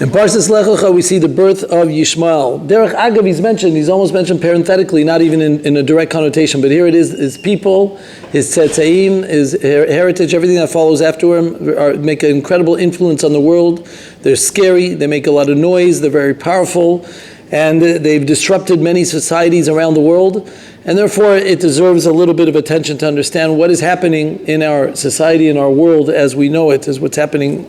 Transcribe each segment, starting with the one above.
In Parshas Lech Lecha, we see the birth of Yishmael. Derech Agav, he's almost mentioned parenthetically, not even in a direct connotation, but here it is, his people, his tzetzaim, his heritage, everything that follows after him make an incredible influence on the world. They're scary, they make a lot of noise, they're very powerful, and they've disrupted many societies around the world, and therefore it deserves a little bit of attention to understand what is happening in our society, in our world as we know it, is what's happening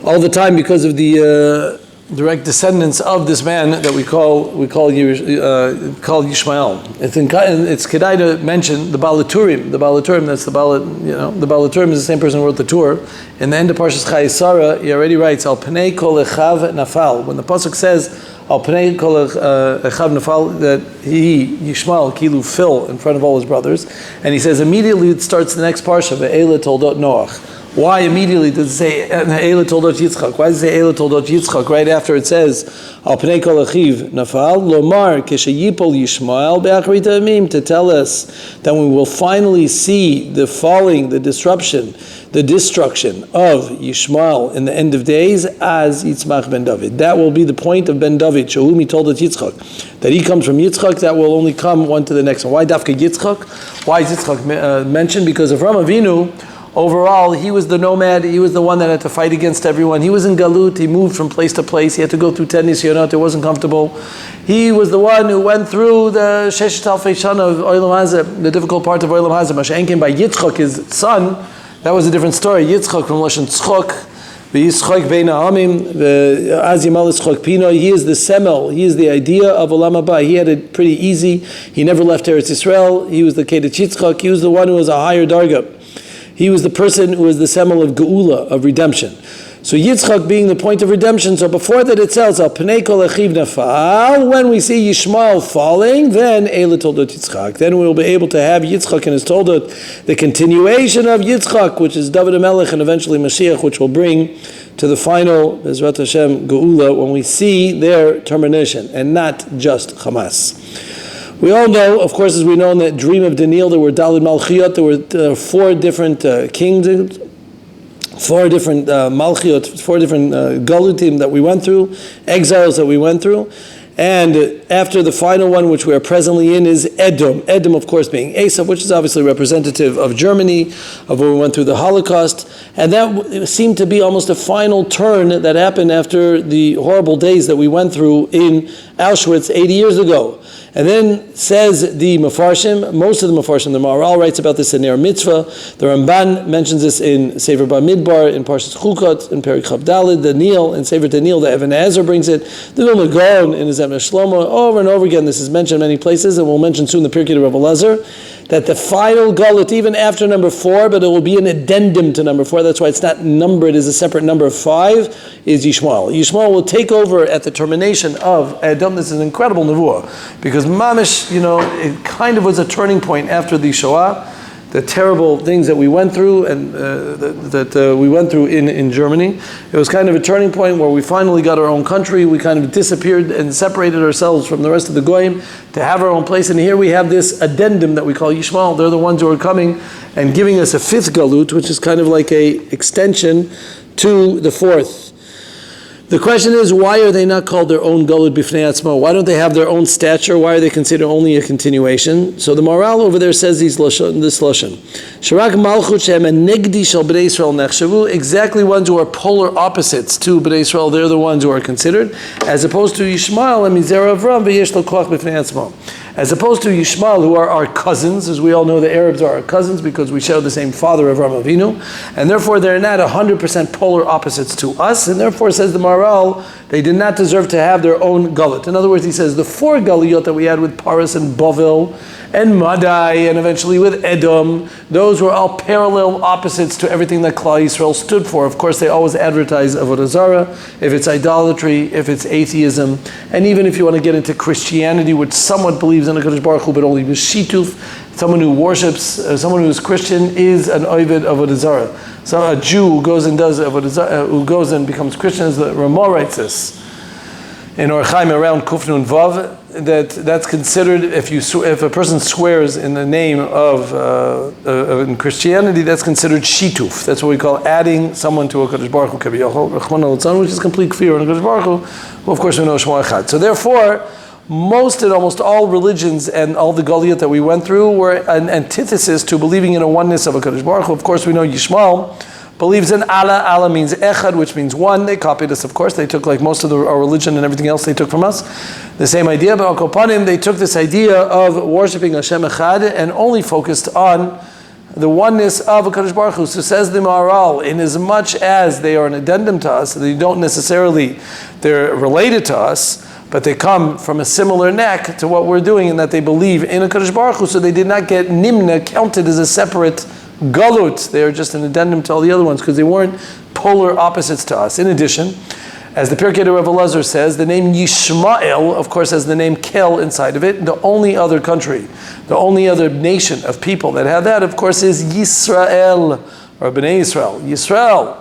all the time because of the direct descendants of this man that we call Yishmael. It's kedai to mention the Baal HaTurim. The Baal HaTurim, that's the Baal HaTurim is the same person who wrote the Torah. In the end of Parshas Chayesara, he already writes, Al Pnei Kol Echav Nafal. When the pasuk says, Al Pnei Kol Echav Nafal, that he, Yishmael, Kilu, fell in front of all his brothers, and he says immediately it starts the next parsha, Ve'ela Toldot Noach. Why immediately does it say Eila Toldot Yitzchak? Why does it say Eila Toldot Yitzchak right after it says Al Pnei Kol Achiv Nafal Lomar Keshayipol Yishmael Be'achrita Amim, to tell us that we will finally see the falling, the disruption, the destruction of Yishmael in the end of days as Yitzmach ben David. That will be the point of ben David, Shehumi Toldot Yitzchak, that he comes from Yitzchak. That will only come one to the next one. Why Dafka Yitzchak? Why is Yitzchak mentioned? Because Avram Avinu, overall, he was the nomad. He was the one that had to fight against everyone. He was in Galut. He moved from place to place. He had to go through 10 nisyonot. It wasn't comfortable. He was the one who went through the Sheshet Alfei Shana of Olam Hazeh, the difficult part of Olam Hazeh. Mashiach came by Yitzchak, his son. That was a different story. Yitzchak from Lashon Tzchok. V'Yitzchak bein ha'amim. Az Yimal Tzchok Pino. He is the semel. He is the idea of Olam Haba. He had it pretty easy. He never left Eretz Yisrael. He was the Kedech Yitzchak. He was the one who was a higher darga. He was the person who was the semel of Geula, of redemption. So Yitzchak being the point of redemption. So before that it says, Al Pnei Kol Achiv Nafal, when we see Yishmael falling, then Eila Toldot Yitzchak. Then we'll be able to have Yitzchak and his Toldot, the continuation of Yitzchak, which is David HaMelech and eventually Mashiach, which will bring to the final Bezrat Hashem Geula when we see their termination and not just Hamas. We all know, of course, as we know in the dream of Daniel, there were Daled Malchiot, there were 4 different kingdoms, 4 different Malchiot, 4 different Galutim that we went through, exiles that we went through. And after the final one, which we are presently in, is Edom. Edom, of course, being Esav, which is obviously representative of Germany, of when we went through the Holocaust. And that seemed to be almost a final turn that happened after the horrible days that we went through in Auschwitz 80 years ago. And then says the Mefarshim, most of the Mefarshim, the Maharal writes about this in Ner Mitzvah, the Ramban mentions this in Sefer Bamidbar, in Parshas Chukot, in Perek Chav Daled, Daniel, in Sefer Daniel, the Even Ezer brings it, the Vilna Gaon in his Emna Shlomo, over and over again, this is mentioned many places, and we'll mention soon the Pirkei of Rav Elazar, that the final Galut, even after number 4, but it will be an addendum to number 4, that's why it's not numbered as a separate number 5, is Yishmael. Yishmael will take over at the termination of Edom. This is an incredible nevuah, because Mamish, it kind of was a turning point after the Shoah, the terrible things that we went through and we went through in Germany. It was kind of a turning point where we finally got our own country. We kind of disappeared and separated ourselves from the rest of the Goyim to have our own place. And here we have this addendum that we call Yishmael. They're the ones who are coming and giving us a 5th Galut, which is kind of like a extension to the 4th. The question is, why are they not called their own Galut Bifnei Atzmo? Why don't they have their own stature? Why are they considered only a continuation? So the Maharal over there says this Lashon. Sharak Malchut Shem and Negdi Shel Bnei Yisrael Nechshavu, exactly ones who are polar opposites to Bnei Yisrael, they're the ones who are considered, as opposed to Yishmael and Mizera Avram V'yesh Lo Koach Bifnei Atzmo. As opposed to Yishmael, who are our cousins, as we all know, the Arabs are our cousins because we share the same father, Avram Avinu, and therefore they're not 100% polar opposites to us, and therefore, says the Maharal, they did not deserve to have their own Galut. In other words, he says the 4 Galiyot that we had with Paris and Bavel and Madai and eventually with Edom, those were all parallel opposites to everything that Klal Yisrael stood for. Of course, they always advertise Avodah Zarah, if it's idolatry, if it's atheism, and even if you want to get into Christianity, which somewhat believes in a Kadosh Baruch Hu, but only with Shituf, someone who worships, someone who is Christian is an Ovid of Avodah Zarah. So a Jew who goes and does Avodah Zarah, who goes and becomes Christian, as the Ramah writes this. in Or Chaim around Kuf Nun Vav, that's considered, if a person swears in the name of in Christianity, that's considered shituf. That's what we call adding someone to a Kadosh Baruch Hu Kaviyachol, Rachmana Litzlan, which is complete kfir on a Kadosh Baruch Hu. Well, of course, we know Shema Echad. So therefore, most and almost all religions and all the Galiyot that we went through were an antithesis to believing in a oneness of a Kadosh Baruch Hu. Of course, we know Yishmael believes in Allah. Allah means echad, which means one. They copied us, of course. They took like most of our religion and everything else they took from us. The same idea, but Al Kopanim, they took this idea of worshiping Hashem Echad and only focused on the oneness of a Kadosh Baruch Hu. So says the Maharal, in as much as they are an addendum to us, they don't necessarily, they're related to us, but they come from a similar neck to what we're doing in that they believe in a Kadosh Baruch Hu, so they did not get nimna, counted as a separate galut. They are just an addendum to all the other ones because they weren't polar opposites to us. In addition, as the Pirkei Rav Elazar says, the name Yishmael, of course, has the name Kel inside of it. The only other country, the only other nation of people that have that, of course, is Yisrael, or Bnei Yisrael. Yisrael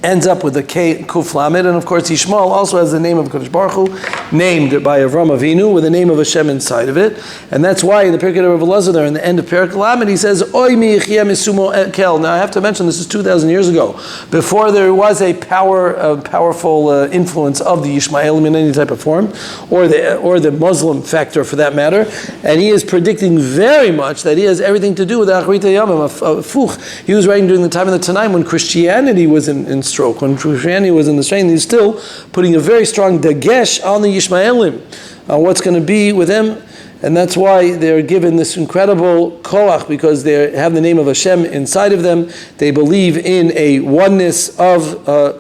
ends up with the K, Kuf Lamed, and of course Yishmael also has the name of Kadosh Baruch Hu, named by Avram Avinu, with the name of Hashem inside of it. And that's why in the Pirkei Rav Elazar there, in the end of Perek Lamed, he says, Oy mi yichyeh misumo kel. Now I have to mention, this is 2,000 years ago, before there was a powerful influence of the Yishmaelim in any type of form, or the Muslim factor for that matter. And he is predicting very much that he has everything to do with Achrita Yamim, Fuch. He was writing during the time of the Tanaim when Christianity was in stroke. When Christianity was in the strain, he's still putting a very strong dagesh on the Yishmaelim, on what's going to be with them, and that's why they're given this incredible koach, because they have the name of Hashem inside of them. They believe in a oneness of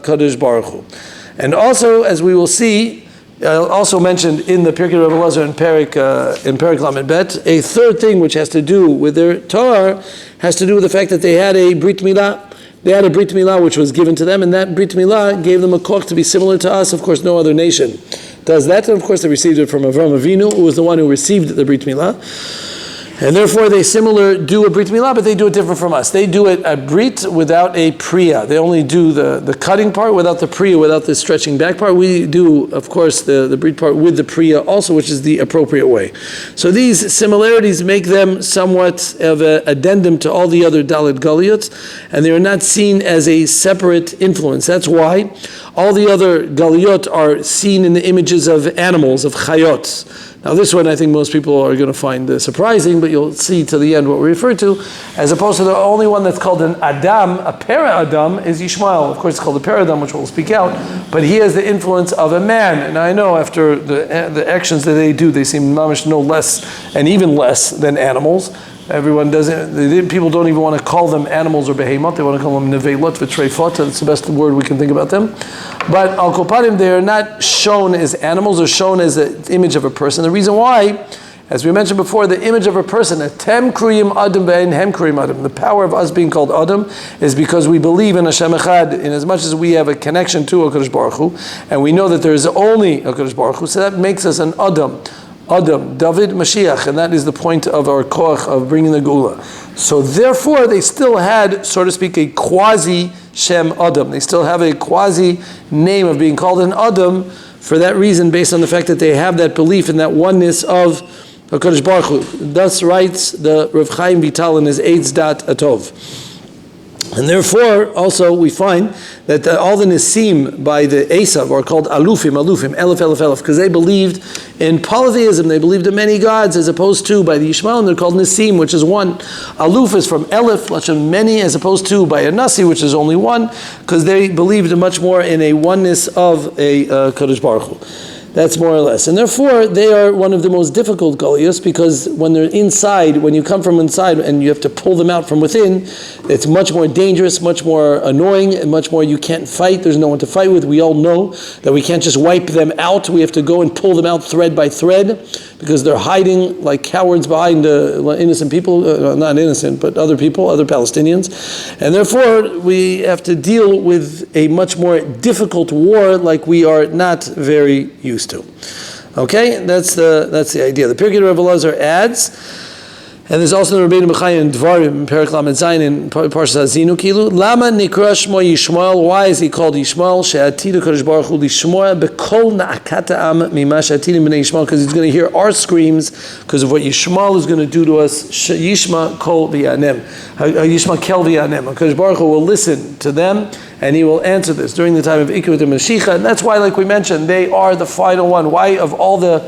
Kadosh Baruch Hu. And also, as we will see, also mentioned in the Pirkei Rav Elazar in Perek Lamed Bet, a third thing which has to do with their Torah has to do with the fact that they had a Brit Milah. They had a Brit Milah which was given to them, and that Brit Milah gave them a koch to be similar to us. Of course, no other nation does that. And of course, they received it from Avram Avinu, who was the one who received the Brit Milah. And therefore, they do a Brit Milah, but they do it different from us. They do it a Brit without a Priya. They only do the cutting part without the Priya, without the stretching back part. We do, of course, the Brit part with the Priya also, which is the appropriate way. So these similarities make them somewhat of an addendum to all the other Dalet Galiyot, and they are not seen as a separate influence. That's why all the other Galiyot are seen in the images of animals, of Chayot. Now this one I think most people are going to find surprising, but you'll see to the end what we refer to, as opposed to the only one that's called an Adam, a pere Adam, is Yishmael. Of course it's called a pere Adam, which we'll speak out, but he has the influence of a man. And I know after the actions that they do, they seem mamish no less, and even less than animals. Everyone doesn't, people don't even want to call them animals or behemoth. They want to call them neveilot v'treifot. That's the best word we can think about them. But al kopanim, they are not shown as animals, or shown as an image of a person. The reason why, as we mentioned before, the image of a person, atem kriyim adam ve'en hem kriyim adam. The power of us being called Adam is because we believe in Hashem Echad, in as much as we have a connection to HaKadosh Baruch Hu, and we know that there is only HaKadosh Baruch Hu, so that makes us an Adam, David, Mashiach, and that is the point of our koach of bringing the Geula. So therefore, they still had, so to speak, a quasi Shem Adam. They still have a quasi name of being called an Adam for that reason, based on the fact that they have that belief in that oneness of HaKadosh Baruch Hu. Thus writes the Rav Chaim Vital in his Eitz Dat Atov. And therefore, also, we find that all the Nisim by the Esav are called Alufim, Elef, because they believed in polytheism. They believed in many gods, as opposed to, by the Yishmael, they're called Nisim, which is one. Aluf is from Elef, Lashon many, as opposed to by a Nasi, which is only one, because they believed much more in a oneness of a Kadosh Baruch Hu. That's more or less. And therefore, they are one of the most difficult Galiyos, because when they're inside, when you come from inside and you have to pull them out from within, it's much more dangerous, much more annoying, and much more you can't fight. There's no one to fight with. We all know that we can't just wipe them out. We have to go and pull them out thread by thread, because they're hiding like cowards behind innocent people, not innocent, but other people, other Palestinians. And therefore, we have to deal with a much more difficult war like we are not very used to. Okay, that's the idea. The Pirkei Rav Elazar adds And there's also the Rabbeinu B'chai in Dvarim, in Perek Lamed Zayin, in Parshas Hazinu, Kilu. Lama nikra shmo Yishmael. Why is he called Yishmael? She'atidu Kadosh Baruch Hu lishmoa bekol na'akat ha'am mima she'atidu b'nei Yishmael. Because he's going to hear our screams because of what Yishmael is going to do to us. Yishma kol v'yanem. Yishma kel v'yanem. Kadosh Baruch Hu will listen to them and he will answer this during the time of Ikut and Mashiach. And that's why, like we mentioned, they are the final one. Why of all the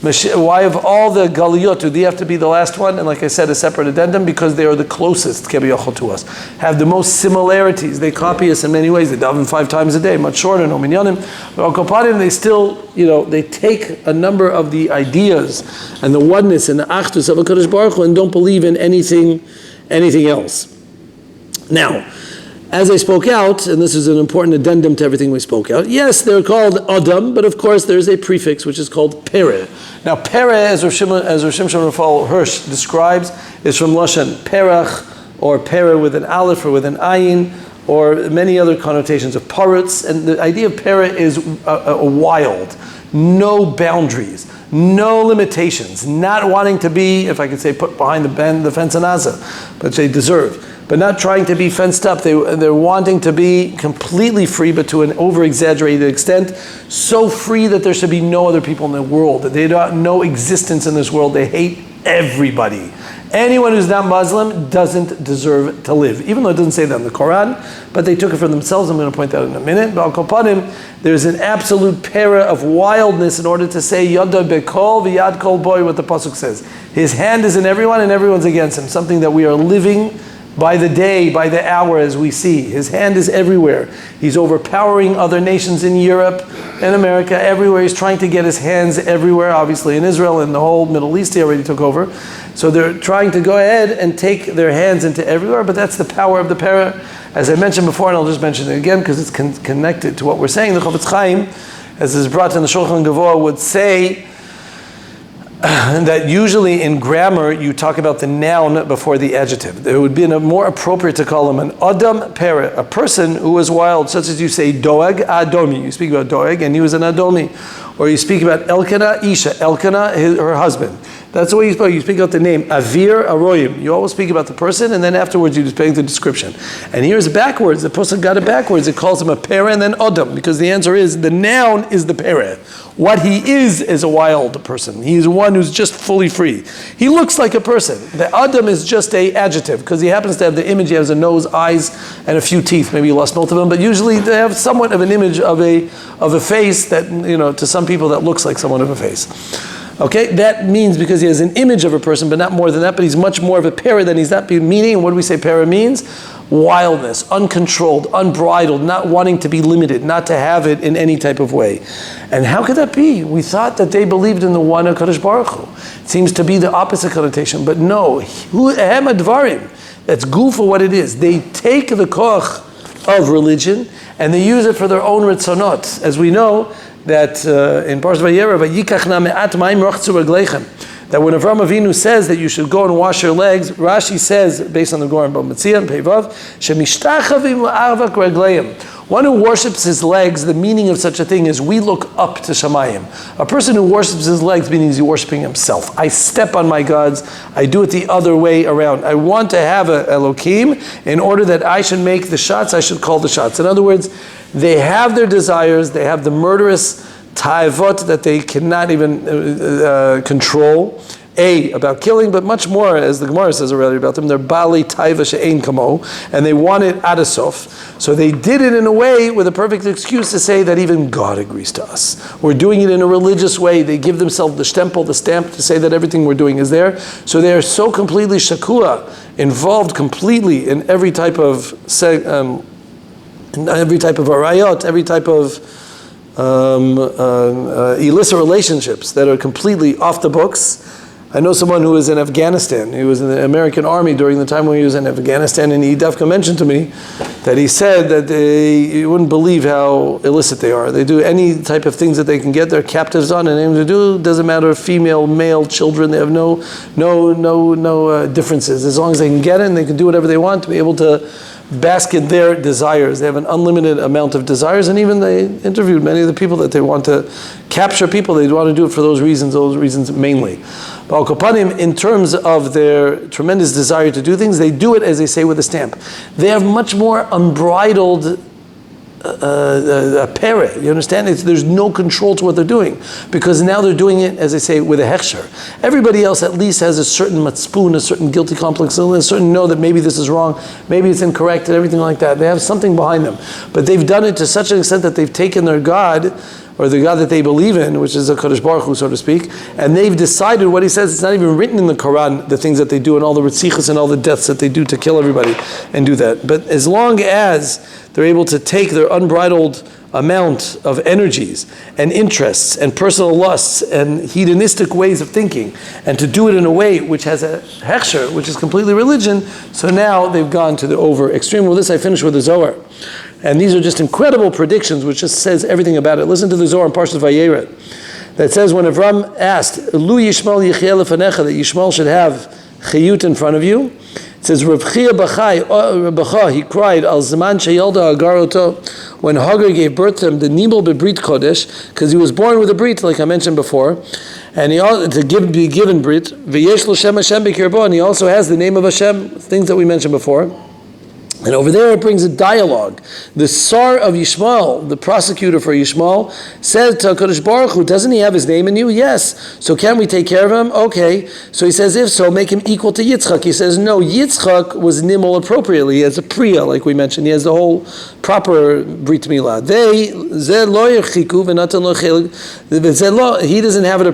galiyot do they have to be the last one? And like I said, a separate addendum, because they are the closest kebiyachol to us, have the most similarities. They copy us in many ways. They daven 5 times a day, much shorter, no minyanim. But al kopanim, they still, they take a number of the ideas and the oneness and the achdus of HaKadosh Baruch Hu and don't believe in anything else. Now, as I spoke out, and this is an important addendum to everything we spoke out, yes, they're called Adam, but of course there's a prefix which is called pere. Now, pere, as Rav Shimshon Raphael Hirsch describes, is from Lashon perach, or pere with an aleph or with an ayin, or many other connotations of parrots. And the idea of pere is a wild, no boundaries, no limitations, not wanting to be, if I could say, put behind the fence in Gaza, which they deserve, but not trying to be fenced up. They're wanting to be completely free, but to an over-exaggerated extent, so free that there should be no other people in the world, that they don't no existence in this world. They hate everybody. Anyone who's not Muslim doesn't deserve to live, even though it doesn't say that in the Quran, but they took it for themselves. I'm going to point that out in a minute. But al kopanim, there's an absolute pere of wildness in order to say Yada bekol v'yad kol boy, what the pasuk says. His hand is in everyone and everyone's against him, something that we are living by the day, by the hour, as we see. His hand is everywhere. He's overpowering other nations in Europe and America, everywhere. He's trying to get his hands everywhere, obviously in Israel and the whole Middle East he already took over. So they're trying to go ahead and take their hands into everywhere, but that's the power of the pere. As I mentioned before, and I'll just mention it again because it's connected to what we're saying, the Chofetz Chaim, as is brought in the Shulchan Gavur, would say that usually in grammar you talk about the noun before the adjective. It would be more appropriate to call him an Adam pere, a person who was wild, such as you say Doeg Adomi. You speak about Doeg and he was an Adomi. Or you speak about Elkanah Isha, Elkanah, her husband. That's the way you speak. You speak about the name Avir Aroyim. You always speak about the person, and then afterwards you speak the description. And here's backwards. The person got it backwards. It calls him a pere and then Adam, because the answer is the noun is the pere. What he is a wild person. He is one who's just fully free. He looks like a person. The Adam is just a adjective because he happens to have the image. He has a nose, eyes, and a few teeth. Maybe you lost most of them, but usually they have somewhat of an image of a face that, to some people that looks like someone of a face. Okay, that means because he has an image of a person, but not more than that, but he's much more of a pere than he's that. Meaning, and what do we say pere means? Wildness, uncontrolled, unbridled, not wanting to be limited, not to have it in any type of way. And how could that be? We thought that they believed in the one HaKadosh Baruch Hu. It seems to be the opposite connotation, but no. That's guf for what it is. They take the koch of religion and they use it for their own ritzonot. As we know, that in Parshas Vayera, Vayikachna me'at ma'im rochzu reglechem, that when Avraham Avinu says that you should go and wash your legs, Rashi says, based on the Gemara in Bava Metzia and Peivav, shemishtachavim la'arvak regleim. One who worships his legs, the meaning of such a thing is we look up to Shamayim. A person who worships his legs means he's worshiping himself. I step on my gods, I do it the other way around. I want to have a Elohim in order that I should make the shots, I should call the shots. In other words, they have their desires, they have the murderous ta'avot that they cannot even control. About killing, but much more, as the Gemara says already about them, they're bali taiva she'ein kamo, and they want it adasof. So they did it in a way with a perfect excuse to say that even God agrees to us. We're doing it in a religious way. They give themselves the stempel, the stamp, to say that everything we're doing is there. So they are so completely shakua, involved completely in every type of arayot, every type of illicit relationships that are completely off the books. I know someone who was in Afghanistan. He was in the American Army during the time when he was in Afghanistan, and he Dafka mentioned to me that he said that you wouldn't believe how illicit they are. They do any type of things that they can get their captives on, and they do. Doesn't matter female, male, children. They have no differences. As long as they can get it, and they can do whatever they want to be able to bask in their desires. They have an unlimited amount of desires, and even they interviewed many of the people that they want to capture people. They want to do it for those reasons mainly. But Al Kapanim, in terms of their tremendous desire to do things, they do it, as they say, with a stamp. They have much more unbridled pere, you understand? There's no control to what they're doing, because now they're doing it, as they say, with a hechsher. Everybody else at least has a certain matzpun, a certain guilty complex, a certain know that maybe this is wrong, maybe it's incorrect, and everything like that. They have something behind them. But they've done it to such an extent that they've taken their God, or the God that they believe in, which is a Kadosh Baruch Hu, so to speak, and they've decided what he says. It's not even written in the Quran, the things that they do and all the ritzichas and all the deaths that they do to kill everybody and do that. But as long as they're able to take their unbridled amount of energies and interests and personal lusts and hedonistic ways of thinking, and to do it in a way which has a hechsher, which is completely religion, so now they've gone to the over extreme. With this I finish with the Zohar. And these are just incredible predictions, which just says everything about it. Listen to the Zohar in Parshas Vayera, that says when Avram asked, Lu Yishmael Yichya lefanecha, that Yishmael should have chiyut in front of you. It says, Rav Chia Bacha, he cried, Al Zaman Sheyalda Agaroto, when Hagar gave birth to him, the Nibel Bebrit Kodesh, because he was born with a Brit, like I mentioned before, and he be given Brit, V'yesh Lo Shem Hashem B'kirbo, and he also has the name of Hashem, things that we mentioned before. And over there it brings a dialogue. The Sar of Yishmael, the prosecutor for Yishmael, says to HaKadosh Baruch Hu, doesn't he have his name in you? Yes. So can we take care of him? Okay. So he says, if so, make him equal to Yitzchak. He says, no, Yitzchak was nimel appropriately. He has a priya, like we mentioned. He has the whole proper Brit Milah. He doesn't have it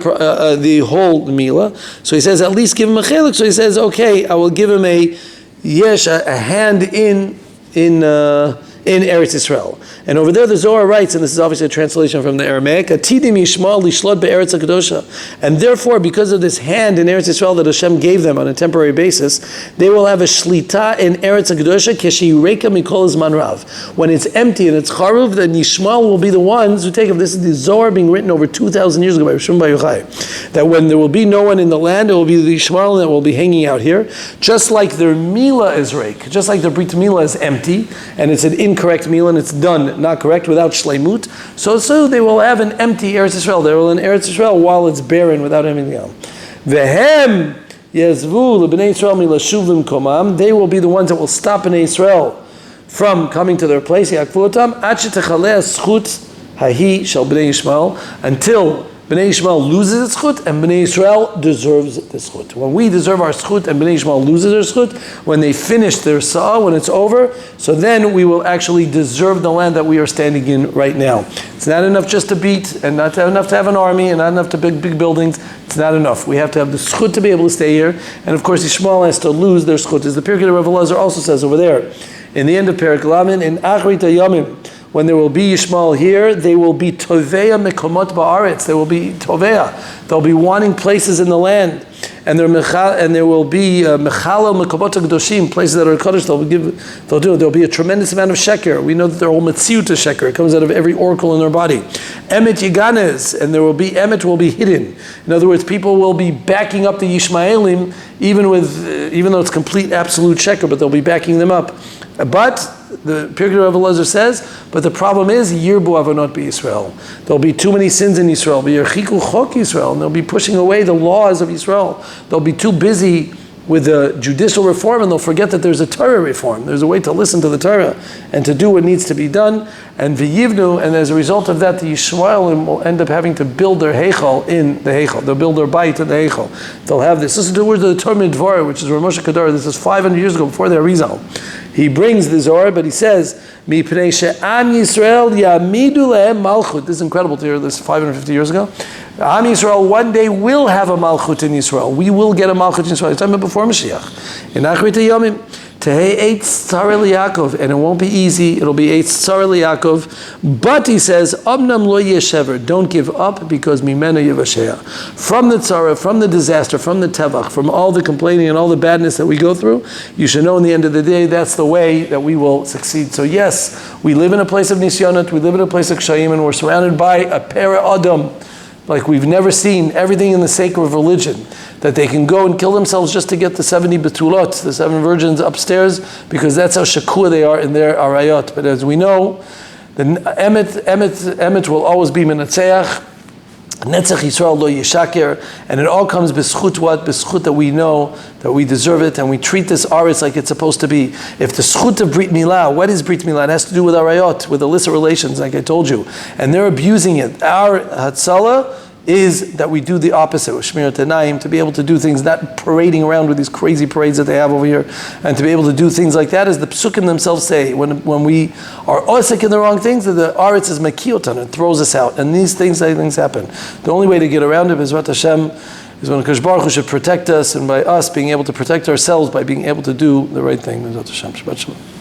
the whole Milah. So he says, at least give him a chelik. So he says, okay, I will give him a hand in Eretz Yisrael. And over there the Zohar writes, and this is obviously a translation from the Aramaic, Atidim Yishmael lishlot be'eretz HaKadosha. And therefore, because of this hand in Eretz Yisrael that Hashem gave them on a temporary basis, they will have a shlita in Eretz HaKadosha keshireka mikol zman rav. When it's empty and it's charuv, then Yishmael will be the ones who take it. This is the Zohar being written over 2,000 years ago by Rishon Bar Yochai. That when there will be no one in the land, it will be the Yishmael that will be hanging out here. Just like their Milah is reik, just like their Brit Milah is empty, and it's an incorrect Milah and it's done not correct, without shleimut. So they will have an empty Eretz Yisrael. They will in Eretz Yisrael while it's barren without anything else. Vehem yezvu lebnei Yisrael milashuv limkomam. They will be the ones that will stop Bnei Yisrael from coming to their place. Yakvu otam ad shetechaleh zchut hahi shel bnei Yishmael, until Bnei Yishmael loses its zchut and Bnei Yisrael deserves the zchut. When we deserve our zchut and Bnei Yishmael loses their zchut, when they finish their sa'ah, when it's over, so then we will actually deserve the land that we are standing in right now. It's not enough just to beat, and not enough to have an army, and not enough to big buildings. It's not enough. We have to have the zchut to be able to stay here, and of course Yishmael has to lose their zchut. As the Pirkei Rav Elazar also says over there, in the end of Perek Lamed, in Achrit HaYamim, when there will be Yishmael here, they will be Toveya Mekomot Ba'aretz. They will be Toveya. They'll be wanting places in the land. And there will be Mechala Mekomot HaKadoshim, places that are Kodesh, there'll be a tremendous amount of sheker. We know that their whole Metziut is sheker. It comes out of every oracle in their body. Emet Yiganes, and Emet will be hidden. In other words, people will be backing up the Yishmaelim, even though it's complete absolute sheker, but they'll be backing them up. But the Pirkei Rav Elazar says, but the problem is Yirbu Avonot BeYisrael. There'll be too many sins in Yisrael. V'yerchiku Chok Yisrael, and they'll be pushing away the laws of Yisrael. They'll be too busy with the judicial reform, and they'll forget that there's a Torah reform. There's a way to listen to the Torah and to do what needs to be done. And v'yivnu, and as a result of that, the Yishmaelim will end up having to build their heichal in the heichal. They'll build their bayit in the heichal. They'll have this. Listen to the words of the Torah Midvar, which is Rav Moshe Kadar. This is 500 years ago, before the Arizal. He brings the Zohar, but he says, "Mipnei she'am Yisrael yamidu lehem malchut." This is incredible to hear this 550 years ago. Am Yisrael one day will have a malchut in Yisrael. We will get a malchut in Yisrael. It's time before Mashiach. In Achrit HaYamim, Tehei eitz tzara liYaakov, and it won't be easy. It'll be eitz tzara liYaakov. But he says, Amnam lo yeshever. Don't give up, because mimena yivashea. From the tzara, from the disaster, from the tevach, from all the complaining and all the badness that we go through, you should know in the end of the day, that's the way that we will succeed. So yes, we live in a place of nisyonot, we live in a place of kshayim, and we're surrounded by a pere adam. like we've never seen, everything in the sake of religion, that they can go and kill themselves just to get the 70 betulot, the 7 virgins upstairs, because that's how shakua they are in their arayot. But as we know, the emet will always be menatzeach, Netzach Yisrael lo yishaker, and it all comes b'schut what? B'schut that we know that we deserve it, and we treat this aretz like it's supposed to be. If the schut of Brit Milah, what is Brit Milah? It has to do with arayot, with illicit relations, like I told you, and they're abusing it. Our hatzalah is that we do the opposite, with Shmirat Einayim, to be able to do things, not parading around with these crazy parades that they have over here, and to be able to do things like that, as the psukim themselves say, when we are osik in the wrong things, the aretz is makiotan, it throws us out, and these things happen. The only way to get around it, Bezrat Hashem, is when Akash Baruch Hu should protect us, and by us being able to protect ourselves by being able to do the right thing. Bezrat Hashem, Shabbat Shalom.